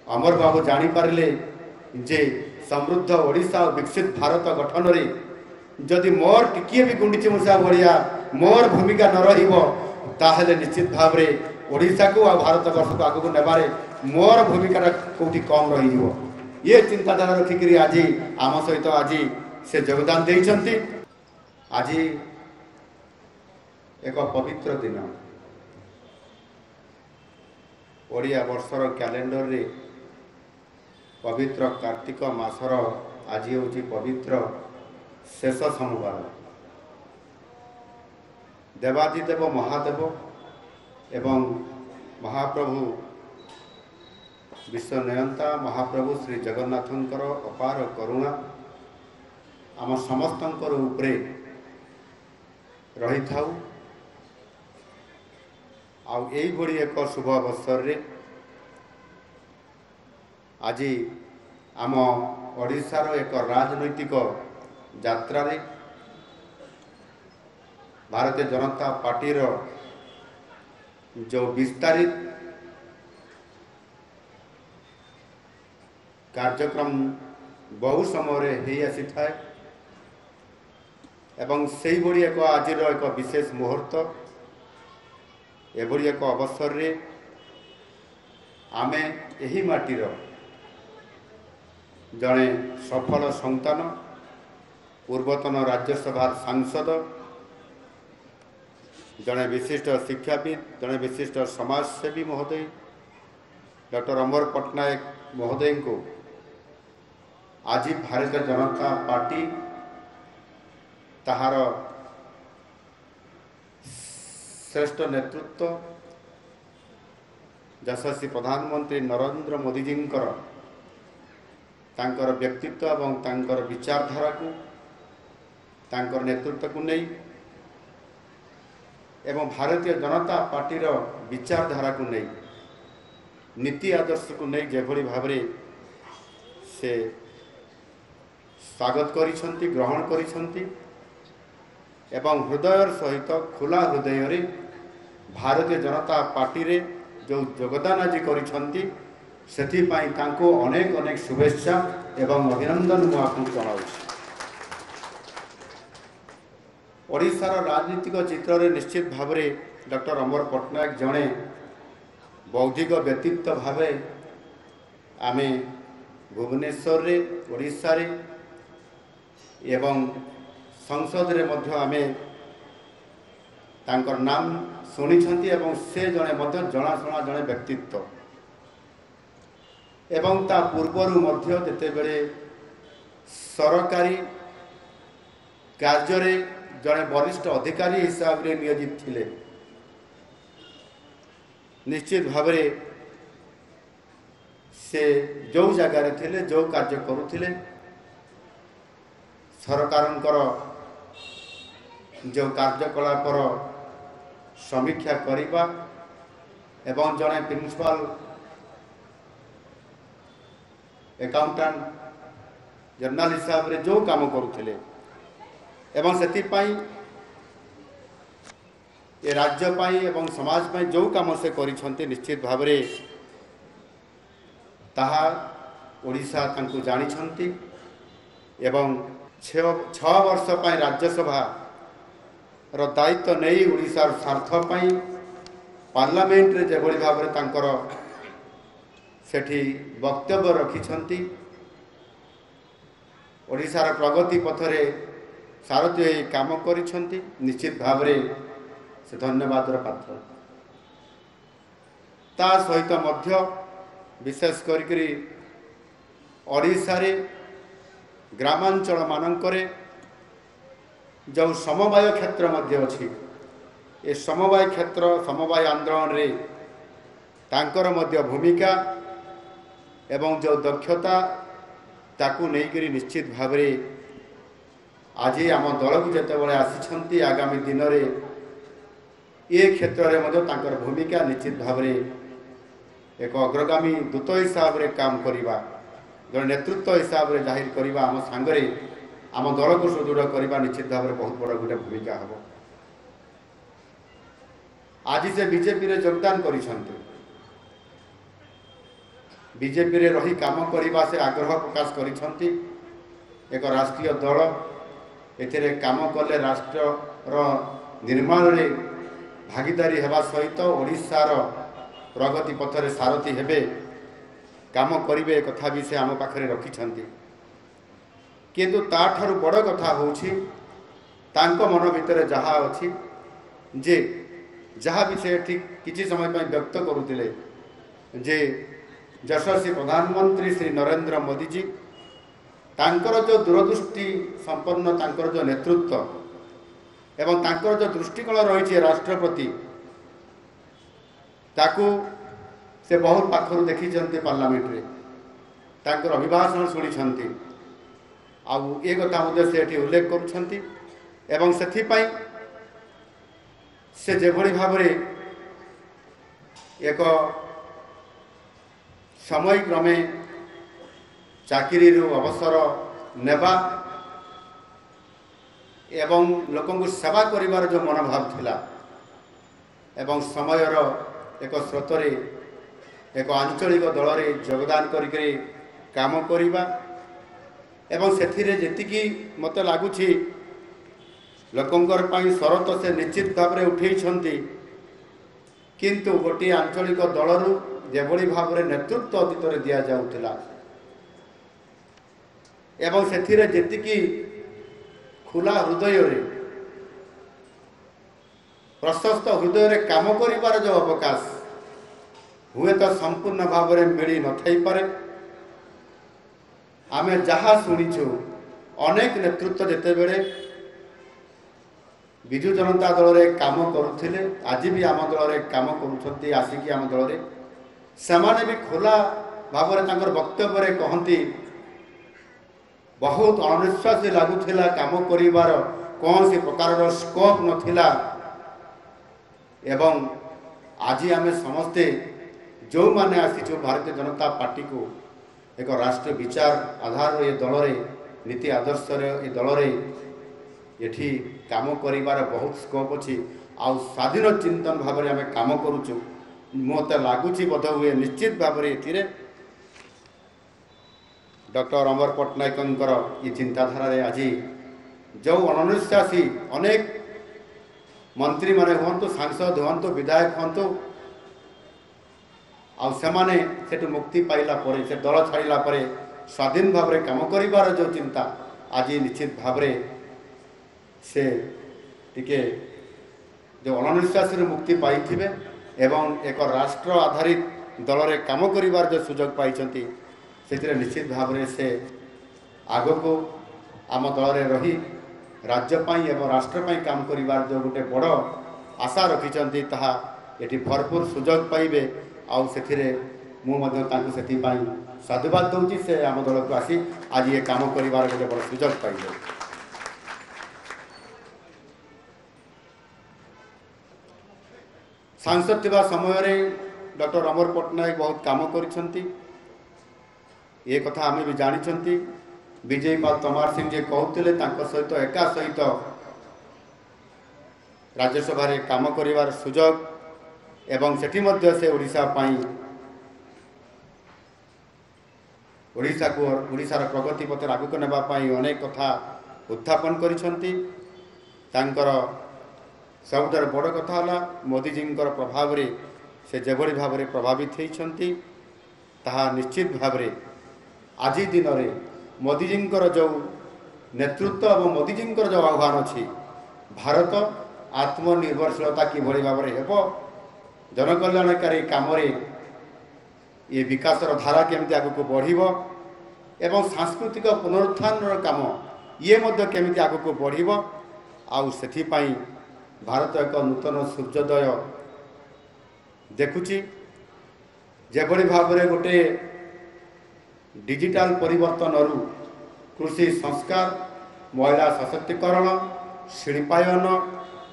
अमर बाबू जानीपारे जे समृद्ध ओडिशा और विकसित भारत गठन रे जदि मोर टिकिए भी गुंडीची मूषा भाया मोर भूमिका न रही निश्चित भाव में ओडिशा को आ भारत वर्ष को आगू नेबारे मोर भूमिका कौटी कम रही ये चिंताधारा रखिक आज आम सहित आज से योगदान देइछंती। आज एक पवित्र दिन ओडिया वर्षर कैलेंडर रे पवित्र कार्तिक मासर आज हूँ पवित्र शेष सोमवार। देवादिदेव महादेव एवं महाप्रभु विश्वनयंता महाप्रभु श्री जगन्नाथंकर अपार करुणा आम समस्तंकर उपरे रही थाउ। आउ एई भली एक शुभ अवसर रे आज आम ओडिशार एक राजनैतिक यात्रा रे भारतीय जनता पार्टी रो जो विस्तारित कार्यक्रम बहु समय हो आसी थाए एवं से भली एक आज एक विशेष मुहूर्त एभली एक अवसर रे आमे एही माटीर जड़े सफल संतान पूर्वतन राज्यसभा सांसद जड़े विशिष्ट शिक्षाविद जड़े विशिष्ट समाजसेवी महोदय डॉक्टर अमर पट्टनायक महोदय को आज भारतीय जनता पार्टी ताहार श्रेष्ठ नेतृत्व यशस्वी प्रधानमंत्री नरेंद्र मोदी जी तांकर व्यक्तित्व एवं तांकर विचारधारा को तांकर नेतृत्व को नहीं एवं भारतीय जनता पार्टी रो विचारधारा को नहीं नीति आदर्श को नहीं जेभली भाव से स्वागत करिसंती ग्रहण करिसंती एवं हृदय सहित खुला हृदय रे भारतीय जनता पार्टी रे जो योगदान आज करिसंती सेथिपाई तांको अनेक अनेक शुभेच्छा एवं अभिनंदन मु आपको जनाउछि। ओडिशार राजनीतिक चित्र रे निश्चित भाव रे डॉक्टर अमर पट्टनायक जड़े बौद्धिक व्यक्तित्व भावे आमे भुवनेश्वर रे ओडिशा रे एवं संसद रे मध्य आमे तांकर नाम शुणी एवं से जड़े मध्य जनाशुना जड़े व्यक्तित्व एवं ता पूर्वर मध्य जेतेबेले सरकारी कार्य रे जड़े वरिष्ठ अधिकारी हिसाब रे नियोजित थिले निश्चित भाव से जो जगार थिले जो कार्य करुथिले सरकारंकर जो कार्यकलापर समीक्षा करिबा एवं जड़े प्रिंसिपल अकाउंटेंट जनरल हिसाब रे जो काम करुथिले एवं सेतिपाई ए राज्य पाई एवं समाज पाई जो काम से करिसंती निश्चित भाव रे ताहा ओडिशा तांको जानिछंती एवं 6 वर्ष पाई राज्यसभा रो दायित्व नहीं ओडिशार स्वार्थ पाई पार्लियामेंट रे जेभली भाव रे तांकर सेठी वक्तव्य रखिछंती ओडिशार प्रगति पथरे सारथी काम करिछंती निश्चित भाव रे से धन्यवाद पात्र ता सहित मध्य विशेष करी ओडिशा रे ग्रामांचल मानकरे जो समवाय क्षेत्र मध्य अछि ए समवाय क्षेत्र समवाय आंदोलन रे तांकर मध्य भूमिका एवं जो दक्षता ताकू नहीं निश्चित भाव रे आज आम दल को जिते आसी आगामी दिन रे ये क्षेत्र में मध्य तांकर भूमिका निश्चित भाव रे एक अग्रगामी दूत हिसाब रे काम करिबा जन नेतृत्व हिसाब रे जाहिर करिबा आम सांगरे आम दल को सुदृढ़ करने निश्चित भाव में बहुत बड़ गोटे भूमिका हम। आज से बीजेपी रे योगदान करिसंते बीजेपी रे रही काम करने से आग्रह प्रकाश करिसेंती। एक राष्ट्रीय दल एथिरे काम कले राष्ट्र निर्माण रे भागीदारी हेबा सहित ओडिशार प्रगति पथरे सारथी हेबे काम करिवे कथा भी से आम पाखरे रखिछंती। किंतु ताठारु बड़ कथा होछि तांको मन भितर जहा अछि जे जहाँ भी से ठीक किसी समय पर व्यक्त करुले जे यशस्वी प्रधानमंत्री श्री नरेंद्र मोदी जी तांकर जो दूरदृष्टि संपन्न तांकर जो नेतृत्व एवं तांकर जो दृष्टिकोण रही राष्ट्र प्रति ताकू से बहुत पाखर देखी पार्लियामेंट रे तांकर अभिभाषण शुणी आउ ए कथा से उल्लेख करुछंती एवं सेथिपाई से जेभली भाव एक समय क्रमे चाकरी अवसर नेबा एवं लोक सेवा करिवार जो मनोभाव थिला एवं समयर एक स्रोतरे एक आंचलिक दल रे योगदान करिके काम करिबा एवं सेथिरे जेतिकी मते लागुछि लोकंकर पाई शरत से निश्चित भाव में उठेइछंती किंतु गोटे आंचलिक दलरू जेभली भाव में नेतृत्व अतीत रे दिया जाउथिला एवं सेथिरे जेतिकी खुला हृदय रे प्रशस्त हृदय रे काम करिवार जो अवकाश हुए तो संपूर्ण भाव में मिली न थाई पारे। आमे जहा शुणीचु अनेक नेतृत्व जेते बेले विजु जनता दल रे काम करुथिले आज भी आम दल रे काम करुछंती आसिकी आम दल रे सेमाने भी खोला भाव में तांकर वक्तव्य रे कहंती बहुत अनिश्वासी लागुथिला काम करिवार कौन सी प्रकार स्कोप नथिला एवं आज आमे समस्ते जो माने आसीचु भारतीय जनता पार्टी को एक राष्ट्रीय विचार आधार ये दल रे नीति आदर्श रे ये दल रे एठी काम करिवार बहुत स्कोप अच्छी आउ स्वाधीन चिंतन भाव में आम काम करुचु मत लगुच बोध हुए निश्चित भाव में ये डॉक्टर अमर पट्टनायक ये चिंताधारा रे आज जो अनिश्वासी अनेक मंत्री माने हूँ सांसद हूँ विधायक हूँ आने से मुक्ति पाइला परे से दल छाड़ा पर स्वाधीन भाव में काम करिवार जो चिंता आज निश्चित भाव से टिके जो अनिश्वास मुक्ति पाई एवं एक राष्ट्र आधारित दल रे काम करिवार जो सुजोग पाई से निश्चित भाव में से आग को आम दल रे रही राज्यपाई एवं राष्ट्रपाई काम करिवार जो गोटे बड़ आशा रखिंट ताहा एटी भरपूर सुजोग पाइबे आउ से साधुवाद दूसरी से आम दल को आसी आज ये काम करिवार गोटे बड़ सुजोग पाइबे। सांसद थिबा समय रे डॉक्टर अमर पट्टनायक बहुत काम करिसंती ये कथा आम भी जानी विजय पाल तमार सिंह जे कहते सहित एका सहित राज्यसभा रे काम करिवार सुजोग एवं सेठी मध्य से ओडिशा को ओडिशार प्रगति पथ आगक नेबाई अनेक कथा उत्थापन करिसंती। तांकर सबुठार बड़ कथा है मोदीजी प्रभाव रे से जेभली भाव में प्रभावित होती ताहा निश्चित भाव में आज दिन में मोदीजी जो नेतृत्व और मोदीजी जो आह्वान अच्छी भारत आत्मनिर्भरशीलता किभली भाव में हेब जनकल्याणकारी काम ये विकासर धारा केमती आगक बढ़िब एवं सांस्कृतिक पुनरुत्थान काम ये मध्य केमती आगक बढ़िब आउ सेथिपाई भारत एक नूतन सूर्योदय देखुची जेभली भाव में गोटे डिजिटाल परिवर्तन रु कृषि संस्कार महिला सशक्तिकरण शिल्पायन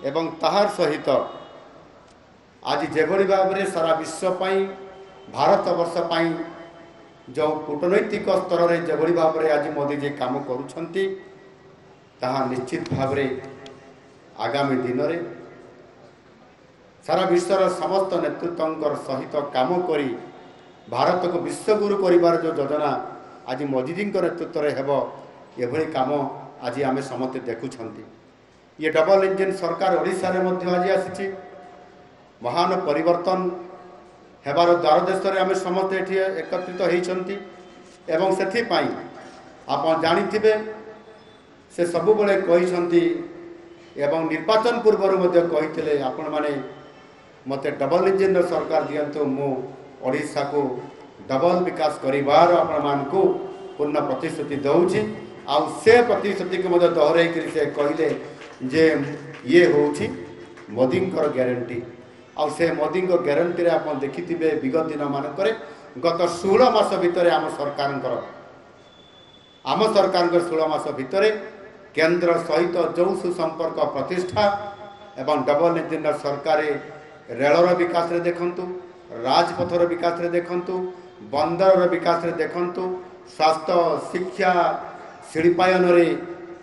एवं ताहार सहित आज जेभली भाव में सारा विश्व पाई भारत वर्ष पाई जो कूटनैतिक स्तर में जेभली भाव में आज मोदी जी काम करुछंती ताहा निश्चित भाव में आगामी दिन में सारा विश्वर समस्त नेतृत्व सहित काम करी भारत को विश्वगुरु करिवार जो योजना आज मोदी जी नेतृत्व में हेब एभली काम आज आम समस्ते देखुंट। ये डबल इंजिन सरकार ओडिशा रे मध्य आज आसी महान परिवर्तन हेबार द्वार देश में आम समस्ते एठी एकत्रित होती एवं से आप जानिथिबे से सबु बेले कहते एवं निर्वाचन पूर्व कहते आपण माने मते डबल इंजिन सरकार दियंतु मु ओडिशा को डबल विकास करिवार आपण मानकु पूर्ण प्रतिश्रुति दउछि आउ से प्रतिश्रुति को मते दोहराई करी से कहले जे ये होछि मोदींकर ग्यारंटी आउ से मोदी ग्यारंटी रे आपण देखिथिबे विगत दिन मानकरे गत 16 मास भितर आम सरकार 16 मास भितर केंद्र सहित जो सुसंपर्क प्रतिष्ठा एवं डबल इंजिन सरकार रेलर विकास रे देखंतु राजपथर विकास रे देखंतु बंदर विकास रे देखंतु स्वास्थ्य शिक्षा शिल्पायन रे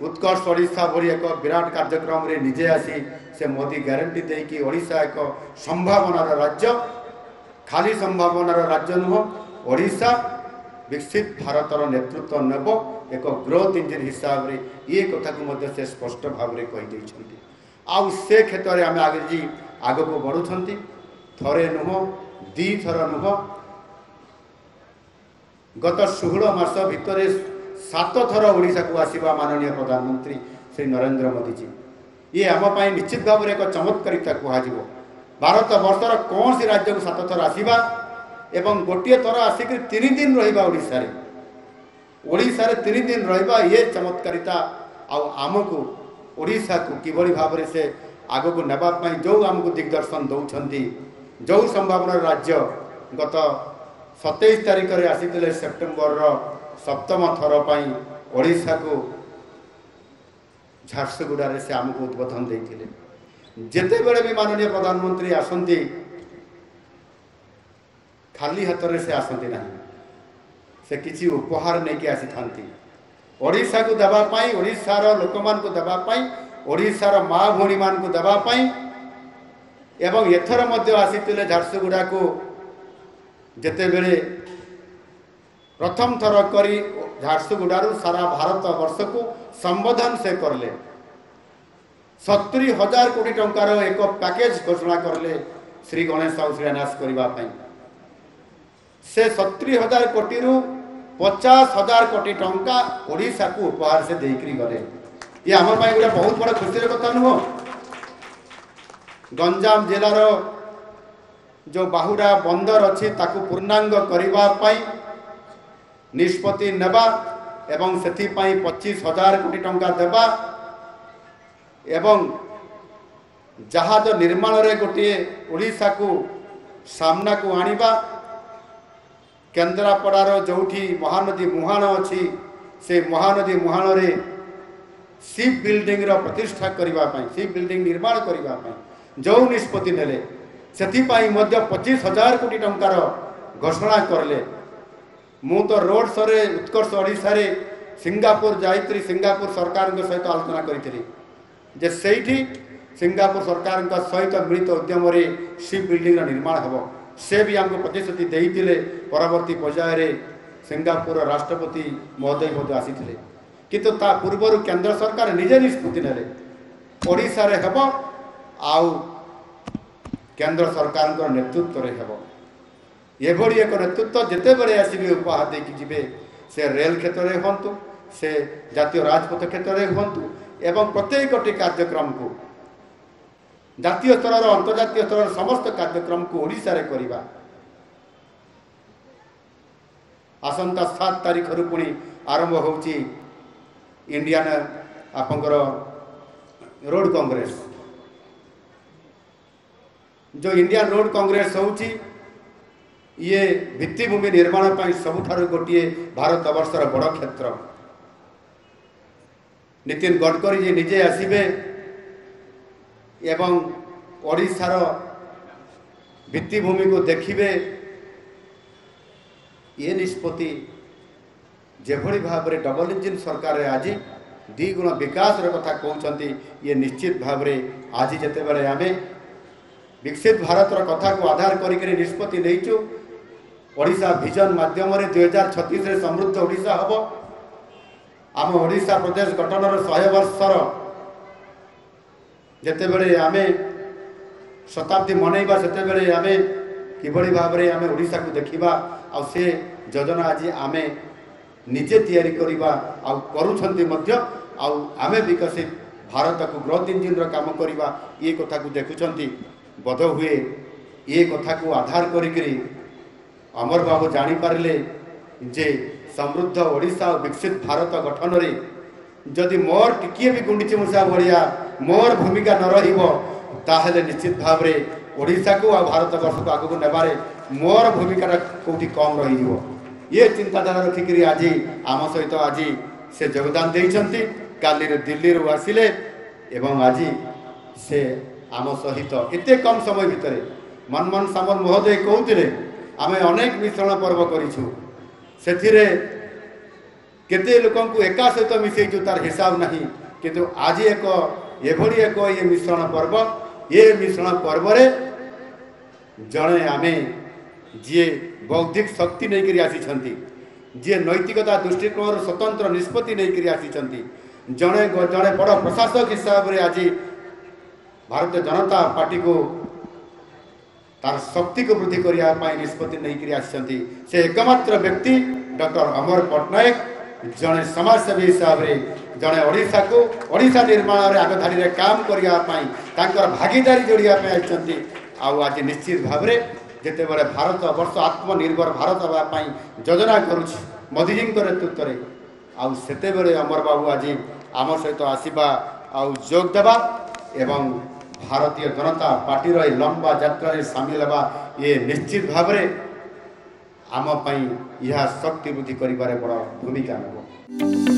उत्कर्ष ओडिशा भली एक विराट कार्यक्रम रे निजे आसी से मोदी ग्यारंटी दे कि ओडिशा एक संभावनार राज्य खाली संभावनार राज्य नुह ओडिशा विकसित भारतर नेतृत्व नेब एक ग्रोथ इंजिन हिसाब रे ये कथा को मध्य से स्पष्ट भाव रे कहि दैछंती आउ से क्षेत्र में आम आगे जी आग को बढ़ुंट थरे नुह दी थर नुह गत 16 मास भितर 7 थर ओडिशा को आसीबा माननीय प्रधानमंत्री श्री नरेंद्र मोदी जी ये आम पाई निश्चित भाव में एक चमत्कारिता कहुब भारत वर्षर कौन सी राज्य को 7 थर आसीबा एवं गोटे थर आसिक 3 दिन रहिबा ओडिशा रे 3 दिन रहिबा ये चमत्कारिता आमको ओडिशा को किभली भाव में से आग को नेबा पई जो आमको दिग्दर्शन दौरान जो संभावना राज्य गत 27 तारिख रे आसीथिले सेप्टेम्बर 7म थर पई ओडिशा को झारसुगुड़ा से आमको उद्बोधन देते जेते बेले भी माननीय प्रधानमंत्री आसंती खाली हाथ में से आसंती ना से किसी उपहार नहीं के आसी थांती ओडिशा को देबा पाई ओडिशा रो लोक मान को देबा पाई ओडिशा रो माँ भौणी मान को देबा पाई एवं एथर मध्य आसीथिले झारसुगुड़ा को जेते बेले प्रथम थर करी झारसुगुड़ारू सारा भारत वर्ष को संबोधन से करले 70,000 कोटी टंकार एक पैकेज घोषणा करले श्री गणेश साहू शिलान्यास करने से 70,000 कोटी रु 50,000 कोटी टंका ओडिशा को उपहार से देकरी गले ये आम गोटे बहुत बड़ा खुशी कथा नुह गंजाम जिलार जो बाहुडा बंदर अच्छी ताकू पूर्णांग करने निष्पत्ति नेबा एवं से 25,000 कोटी टंका देबा एवं जहाज निर्माण रे गोटे ओडिशा को सामना को आनिबा केन्द्रापड़ार जोठी महानदी मुहाण अच्छी से महानदी मुहाण रे शिप बिल्डिंग रो प्रतिष्ठा करने शिप बिल्डिंग निर्माण करने जो निष्पत्ति नेले से 25,000 कोटी टंकार घोषणा करले मु तो रोड शो रे उत्कर्ष ओडिशा रे सिंगापुर जाइत्री सिंगापुर सरकार सहित आलोचना करी जे सेठी सिंगापुर सरकार सहित मिलित उद्यम रे शिप बिल्डिंग निर्माण हम से भी आमको प्रतिश्रुति देते परवर्ती पर्यायर सिंगापुर राष्ट्रपति महोदय मध्य आसी किंतु ता पूर्व केंद्र सरकार निजे निष्पत्ति नेले ओडिशा रे हेब आउ केंद्र सरकार नेतृत्व रे हेब एभली एक नेतृत्व जिते बड़े आसबे उपहार देकी जिबे से रेल क्षेत्र में हूँ से जातीय राजपथ क्षेत्र में हूँ एवं प्रत्येक कार्यक्रम को जातीय स्तर और अंतर्जातीय स्तर समस्त कार्यक्रम को ओडिशा रे करिबा आसंता 7 तारिख रु पुणी आरंभ होची इंडियन आपंकर रोड कांग्रेस जो इंडियन रोड कांग्रेस होची ये भित्तिभूमि निर्माण पर सबुठारु गोटे भारत वर्षर बड़ क्षेत्र नितिन गडकरी जी निजे आसबे एवं ओडिशार भित्तिभूमि को देखिबे ये निष्पत्ति जेभली भाव में डबल इंजिन सरकार आज द्विगुण विकास कथा कहते ये निश्चित भाव में आज जिते बड़े आम विकसित भारत कथा को आधार करी निष्पत्ति नहींचु ओडिशा विजन माध्यम 2036 समृद्ध ओडिशा हम आम ओडिशा प्रदेश गठन 100 वर्षर जितेबले आम शताब्दी मनइबा सेतेबले आम किभली भाव में आम ओडिशा को देखा आ से योजना आज आम निजे तैयारी करवा आम विकसित भारत को ग्रोथ इंजिन काम करवा ये कथा को देखुंट बोध हुए ये कथा को आधार करी अमर बाबू जानीपारे जे समृद्ध ओडिशा और विकसित भारत गठन रे जदि मोर टिकिए भी गुंडीची मूषा भाया मोर भूमिका न रही निश्चित भाव में ओडिशा को आ भारत वर्ष को आगू नेबारे मोर भूमिका कौटी कम रही ये चिंताधारा रखिक आज आम सहित आज से योगदान देइछंती काली दिल्ली रू आसिले एवं आज से आम सहित एते कम समय भितर मनमोहन सामल महोदय कहते आम अनेक मिश्रण पर्व करूँ से केते लोक एका सहित मिसईचु तार हिसाब नहीं किंतु आज एक ये मिश्रण पर्व ये मिश्रण पर्व जड़े आम जी बौद्धिक शक्ति नहीं करी आसी जी नैतिकता दृष्टिकोण स्वतंत्र निष्पत्ति नहीं करी आसी जड़े जड़े बड़ प्रशासक हिसाब से आज भारतीय जनता पार्टी को तार शक्ति को वृद्धि करने निष्पत्ति नहीं करी आसी से एकमात्र व्यक्ति डॉक्टर अमर पट्टनायक जड़े समाजसेवी हिसाब से जड़े ओडिशा को ओडिशा निर्माण में आगधाड़ी में काम करने भागीदारी जोड़ाई आज निश्चित भाव में जिते बड़े भारत वर्ष आत्मनिर्भर भारत होगापी योजना करुच्च मोदीजी नेतृत्व में आते बड़े अमर बाबू आज आम सहित आसवा जोग देवा एवं भारतीय जनता पार्टी लंबा यात्रा सामिल होगा ये निश्चित भाव में आम यह शक्ति वृद्धि कर बड़ भूमिका नेब।